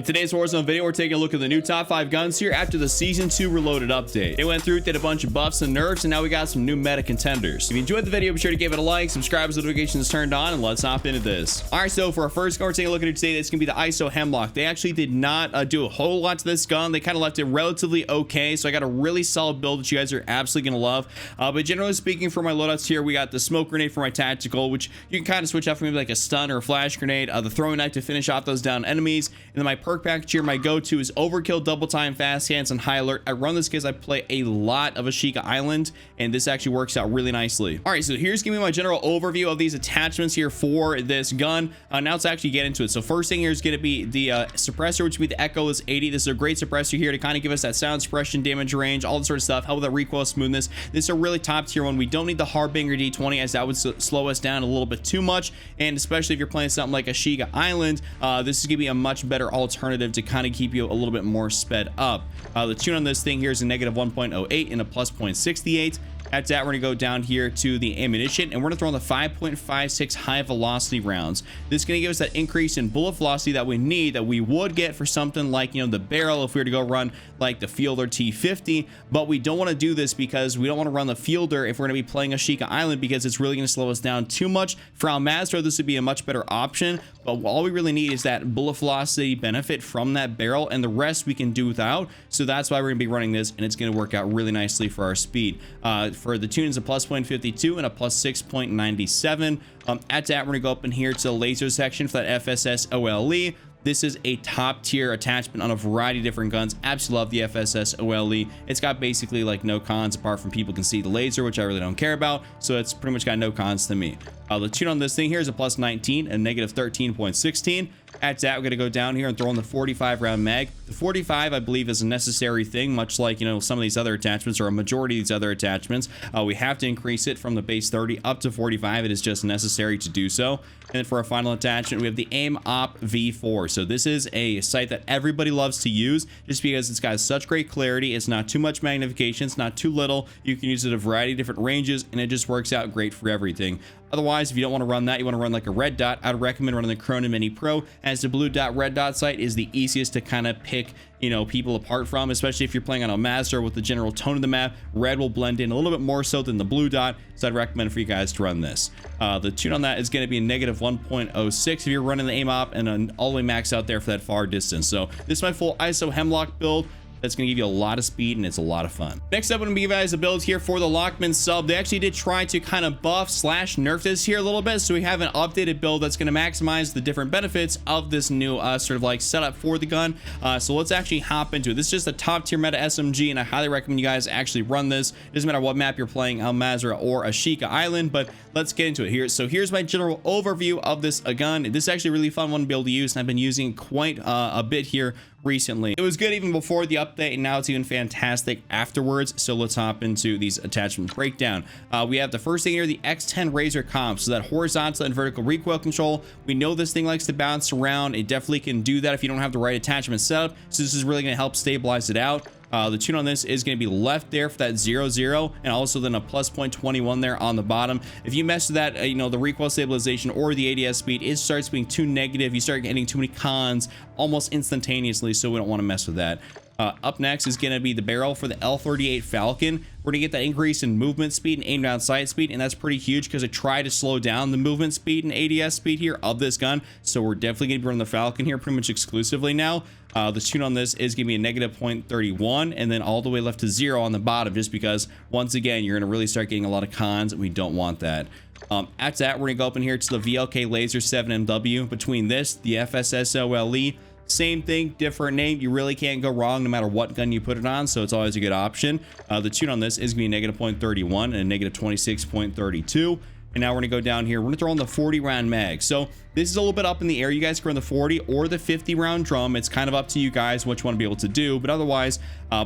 In today's Warzone video, we're taking a look at the new top 5 guns here after the Season 2 Reloaded update. It went through, did a bunch of buffs and nerfs, and now we got some new meta contenders. If you enjoyed the video, be sure to give it a like, subscribe as notifications turned on, and let's hop into this. Alright, so for our first gun we're taking a look at it today, it's going to be the ISO Hemlock. They actually did not do a whole lot to this gun. They kind of left it relatively okay, so I got a really solid build that you guys are absolutely going to love. But generally speaking, for my loadouts here, we got the smoke grenade for my tactical, which you can kind of switch out for maybe like a stun or a flash grenade, the throwing knife to finish off those down enemies, and then my perk package here, my go-to is overkill, double time, fast hands, and high alert. I run this because I play a lot of Ashika Island, and this actually works out really nicely. All right, so here's giving me my general overview of these attachments here for this gun. Now let's actually get into it. So first thing here is going to be the suppressor, which would be the Echo is 80. This is a great suppressor here to kind of give us that sound suppression, damage range, all that sort of stuff, help with that recoil smoothness. This is a really top tier one. We don't need the Harbinger D20 as that would slow us down a little bit too much, and especially if you're playing something like Ashika Island, this is going to be a much better alternative to kind of keep you a little bit more sped up. The tune on this thing here is a negative 1.08 and a plus 0.68. At that, we're going to go down here to the ammunition, and we're going to throw in the 5.56 high velocity rounds. This is going to give us that increase in bullet velocity that we need, that we would get for something like, the barrel if we were to go run like the Fielder T50, but we don't want to do this because we don't want to run the Fielder if we're going to be playing Ashika Island, because it's really going to slow us down too much. For Almazro, this would be a much better option, but all we really need is that bullet velocity benefit from that barrel, and the rest we can do without. So that's why we're going to be running this, and it's going to work out really nicely for our speed. For the tune is a plus 0.52 and a plus 6.97. At that, we're going to go up in here to the laser section for that FSS OLE. This is a top tier attachment on a variety of different guns. Absolutely love the FSS OLE. It's got basically like no cons apart from people can see the laser, which I really don't care about. So it's pretty much got no cons to me. The tune on this thing here is a plus 19 and negative 13.16. At that, we're going to go down here and throw in the 45 round mag. The 45, I believe, is a necessary thing, much like, some of these other attachments, or a majority of these other attachments. We have to increase it from the base 30 up to 45. It is just necessary to do so. And then for our final attachment, we have the Aim Op V4. So this is a sight that everybody loves to use just because it's got such great clarity. It's not too much magnification. It's not too little. You can use it at a variety of different ranges, and it just works out great for everything. Otherwise, if you don't want to run that, you want to run like a red dot, I'd recommend running the Cronin Mini Pro, as the blue dot red dot sight is the easiest to kind of pick people apart from, especially if you're playing on a master with the general tone of the map. Red will blend in a little bit more so than the blue dot, so I'd recommend for you guys to run this. The tune on that is going to be a negative 1.06 if you're running the aim op, and an all the way max out there for that far distance. So this is my full ISO Hemlock build. That's going to give you a lot of speed, and it's a lot of fun. Next up, I'm going to give you guys a build here for the Lockman sub. They actually did try to kind of buff / nerf this here a little bit, so we have an updated build that's going to maximize the different benefits of this new sort of like setup for the gun. So let's actually hop into it. This is just a top tier meta SMG, and I highly recommend you guys actually run this. It doesn't matter what map you're playing, Almazra or Ashika Island, but let's get into it here. So here's my general overview of this gun. This is actually a really fun one to be able to use, and I've been using it quite a bit here recently. It was good even before the update, and now it's even fantastic afterwards. So let's hop into these attachment breakdown. We have the first thing here, the X10 Razor Comp. So that horizontal and vertical recoil control. We know this thing likes to bounce around. It definitely can do that if you don't have the right attachment set up. So this is really going to help stabilize it out. The tune on this is going to be left there for that 0-0, and also then a plus 0.21 there on the bottom. If you mess with that, the recoil stabilization or the ADS speed, it starts being too negative. You start getting too many cons almost instantaneously, so we don't want to mess with that. Up next is going to be the barrel for the L38 Falcon. We're going to get that increase in movement speed and aim down sight speed, and that's pretty huge because I tried to slow down the movement speed and ADS speed here of this gun. So we're definitely going to be running the Falcon here pretty much exclusively now. The tune on this is going to be a negative 0.31, and then all the way left to 0 on the bottom, just because once again you're going to really start getting a lot of cons, and we don't want that. At that, we're going to go up in here to the VLK Laser 7MW. Between this, the FSS OLE, same thing, different name. You really can't go wrong no matter what gun you put it on, so it's always a good option. The tune on this is going to be a negative 0.31 and a negative 26.32. And now we're going to go down here. We're going to throw in the 40 round mag. So this is a little bit up in the air. You guys can run the 40 or the 50 round drum. It's kind of up to you guys what you want to be able to do. But otherwise,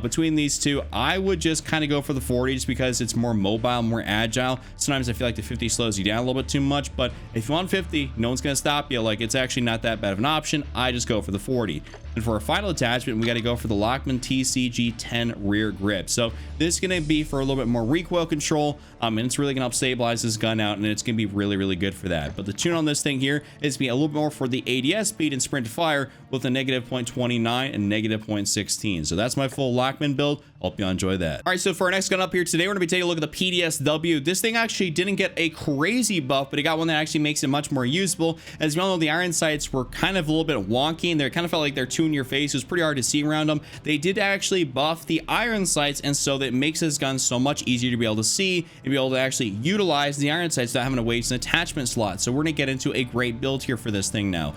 between these two, I would just kind of go for the 40 just because it's more mobile, more agile. Sometimes I feel like the 50 slows you down a little bit too much. But if you want 50, no one's going to stop you. Like, it's actually not that bad of an option. I just go for the 40. And for our final attachment, we got to go for the Lockman TCG10 rear grip. So this is going to be for a little bit more recoil control, and it's really going to help stabilize this gun out, and it's going to be really, really good for that. But the tune on this thing here is to be a little bit more for the ADS speed and sprint to fire with a negative 0.29 and negative 0.16. So that's my full Lockman build. Hope you enjoy that. All right, so for our next gun up here today, we're gonna be taking a look at the PDSW. This thing actually didn't get a crazy buff, but it got one that actually makes it much more usable. As you all know, the iron sights were kind of a little bit wonky, and they kind of felt like they're too in your face. It was pretty hard to see around them. They did actually buff the iron sights, and so that makes this gun so much easier to be able to see and be able to actually utilize the iron sights without having to waste an attachment slot. So we're gonna get into a great build here for this thing now.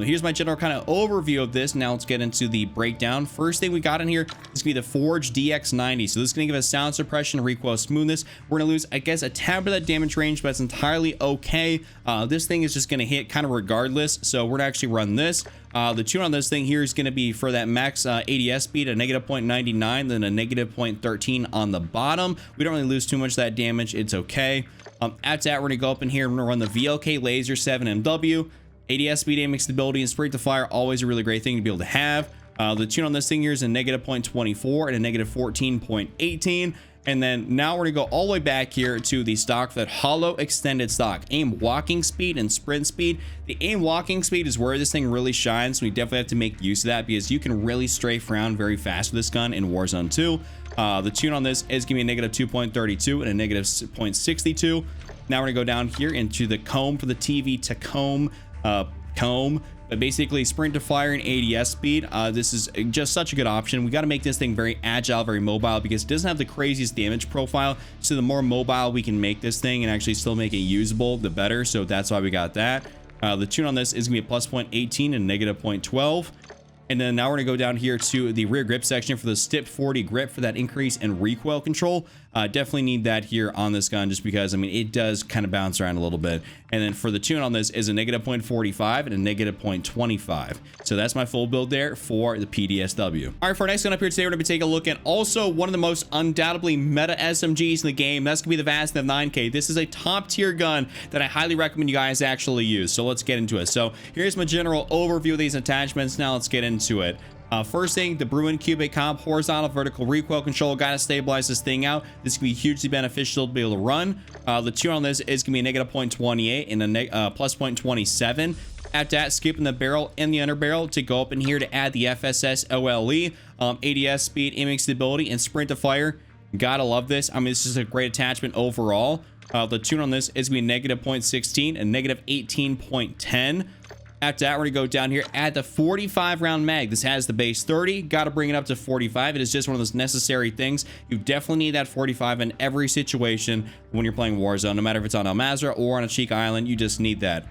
Here's my general kind of overview of this. Now let's get into the breakdown. First thing we got in here is gonna be the Forge DX90. So this is gonna give us sound suppression, recoil smoothness. We're gonna lose, I guess, a tad bit of that damage range, but it's entirely okay. This thing is just gonna hit kind of regardless. So we're gonna actually run this. The tune on this thing here is going to be for that max ADS speed, a negative 0.99, then a negative 0.13 on the bottom. We don't really lose too much of that damage. It's okay. After that, we're going to go up in here and we're going to run the VLK Laser 7MW. ADS speed, aiming stability, and sprint to fire, always a really great thing to be able to have. The tune on this thing here is a negative 0.24 and a negative 14.18. And then now we're gonna go all the way back here to the stock for that hollow extended stock. Aim walking speed and sprint speed. The aim walking speed is where this thing really shines. We definitely have to make use of that because you can really strafe around very fast with this gun in Warzone 2. The tune on this is gonna be a negative 2.32 and a negative 0.62. Now we're gonna go down here into the comb for the TV to comb. But basically sprint to fire and ADS speed. This is just such a good option. We got to make this thing very agile, very mobile, because it doesn't have the craziest damage profile. So the more mobile we can make this thing and actually still make it usable, the better. So that's why we got that. The tune on this is gonna be a plus 0.18 and negative 0.12. And then now we're gonna go down here to the rear grip section for the Stip 40 grip for that increase in recoil control. Definitely need that here on this gun just because, I mean, it does kind of bounce around a little bit. And then for the tune on this is a negative 0.45 and a negative 0.25. So that's my full build there for the PDSW. All right, for our next gun up here today, we're gonna be taking a look at also one of the most undoubtedly meta SMGs in the game. That's gonna be the Vastnev 9K. This is a top tier gun that I highly recommend you guys actually use. So let's get into it. So here's my general overview of these attachments. Now let's get into it. First thing, the Bruin Cubic Comp horizontal vertical recoil control. Gotta stabilize this thing out. This can be hugely beneficial to be able to run. The tune on this is gonna be a negative 0.28 and a plus 0.27. After that, skipping the barrel and the underbarrel to go up in here to add the FSS OLE, ADS speed, aiming stability, and sprint to fire. Gotta love this. I mean, this is a great attachment overall. The tune on this is gonna be negative 0.16 and negative 18.10. After that, we're gonna go down here, add the 45 round mag. This has the base 30, got to bring it up to 45. It is just one of those necessary things. You definitely need that 45 in every situation when you're playing Warzone, no matter if it's on El Mazrah or on a Cheek Island, you just need that.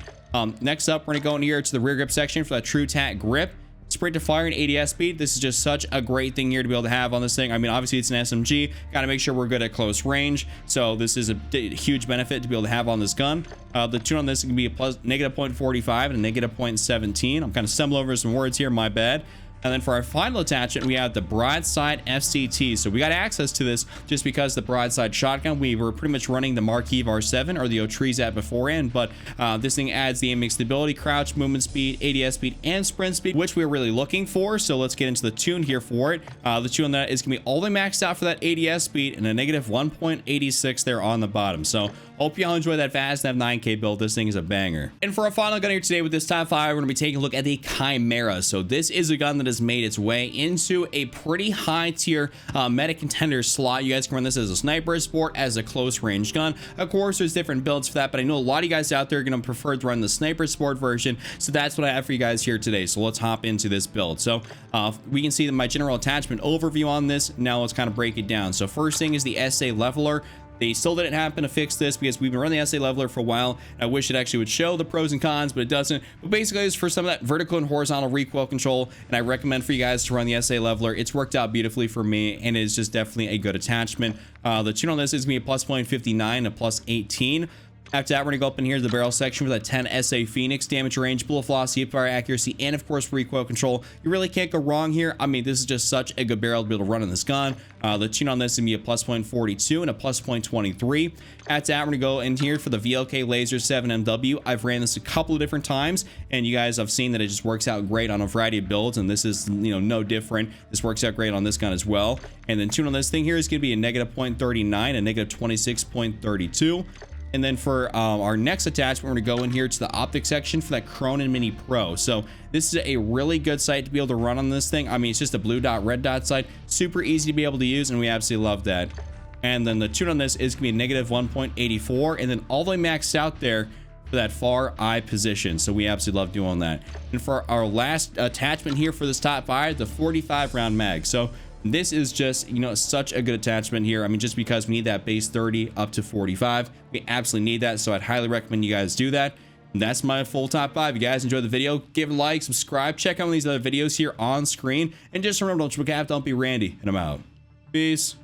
Next up, we're gonna go in here to the rear grip section for that True Tack grip. Sprint to fire and ADS speed. This is just such a great thing here to be able to have on this thing. I mean, obviously it's an SMG. Got to make sure we're good at close range. So this is a huge benefit to be able to have on this gun. The tune on this is going to be a plus negative 0.45 and a negative 0.17. I'm kind of stumbling over some words here. My bad. And then for our final attachment, we have the broadside FCT. So we got access to this just because the broadside shotgun, we were pretty much running the Marquis R7 or the Otrizat beforehand, but this thing adds the aiming stability, crouch, movement speed, ADS speed, and sprint speed, which we're really looking for. So let's get into the tune here for it. The tune on that is gonna be all the way maxed out for that ADS speed and a negative 1.86 there on the bottom. So hope y'all enjoy that Vastnev 9K build. This thing is a banger. And for our final gun here today with this top 5, we're gonna be taking a look at the Chimera. So this is a gun that has made its way into a pretty high tier meta contender slot. You guys can run this as a sniper sport, as a close range gun. Of course, there's different builds for that, but I know a lot of you guys out there are gonna prefer to run the sniper sport version. So that's what I have for you guys here today. So let's hop into this build. So we can see my general attachment overview on this. Now let's kind of break it down. So first thing is the SA leveler. They still didn't happen to fix this because we've been running the SA leveler for a while. I wish it actually would show the pros and cons, but it doesn't. But basically, it's for some of that vertical and horizontal recoil control, and I recommend for you guys to run the SA leveler. It's worked out beautifully for me, and it is just definitely a good attachment. The tune on this is going to be a plus 0.59, a plus 18. After that, we're going to go up in here to the barrel section with a 10 SA Phoenix, damage range, bullet velocity, fire accuracy, and of course recoil control. You really can't go wrong here. I mean, this is just such a good barrel to be able to run on this gun. The tune on this is going to be a plus 0.42 and a plus 0.23. After that, we're going to go in here for the VLK Laser 7MW. I've ran this a couple of different times, and you guys have seen that it just works out great on a variety of builds, and this is, you know, no different. This works out great on this gun as well. And then tune on this thing here is going to be a negative 0.39 and negative 26.32. And then for our next attachment, we're gonna go in here to the optic section for that Cronin Mini Pro. So this is a really good sight to be able to run on this thing. I mean, it's just a blue dot, red dot sight, super easy to be able to use, and we absolutely love that. And then the tune on this is gonna be a negative 1.84, and then all the way maxed out there for that far eye position. So we absolutely love doing that. And for our last attachment here for this top 5, the 45 round mag. So this is just, you know, such a good attachment here. I mean, just because we need that base 30 up to 45, we absolutely need that. So I'd highly recommend you guys do that. And that's my full top 5. If you guys enjoyed the video, give it a like, subscribe, check out these other videos here on screen, and just remember, don't be Randy, and I'm out. Peace.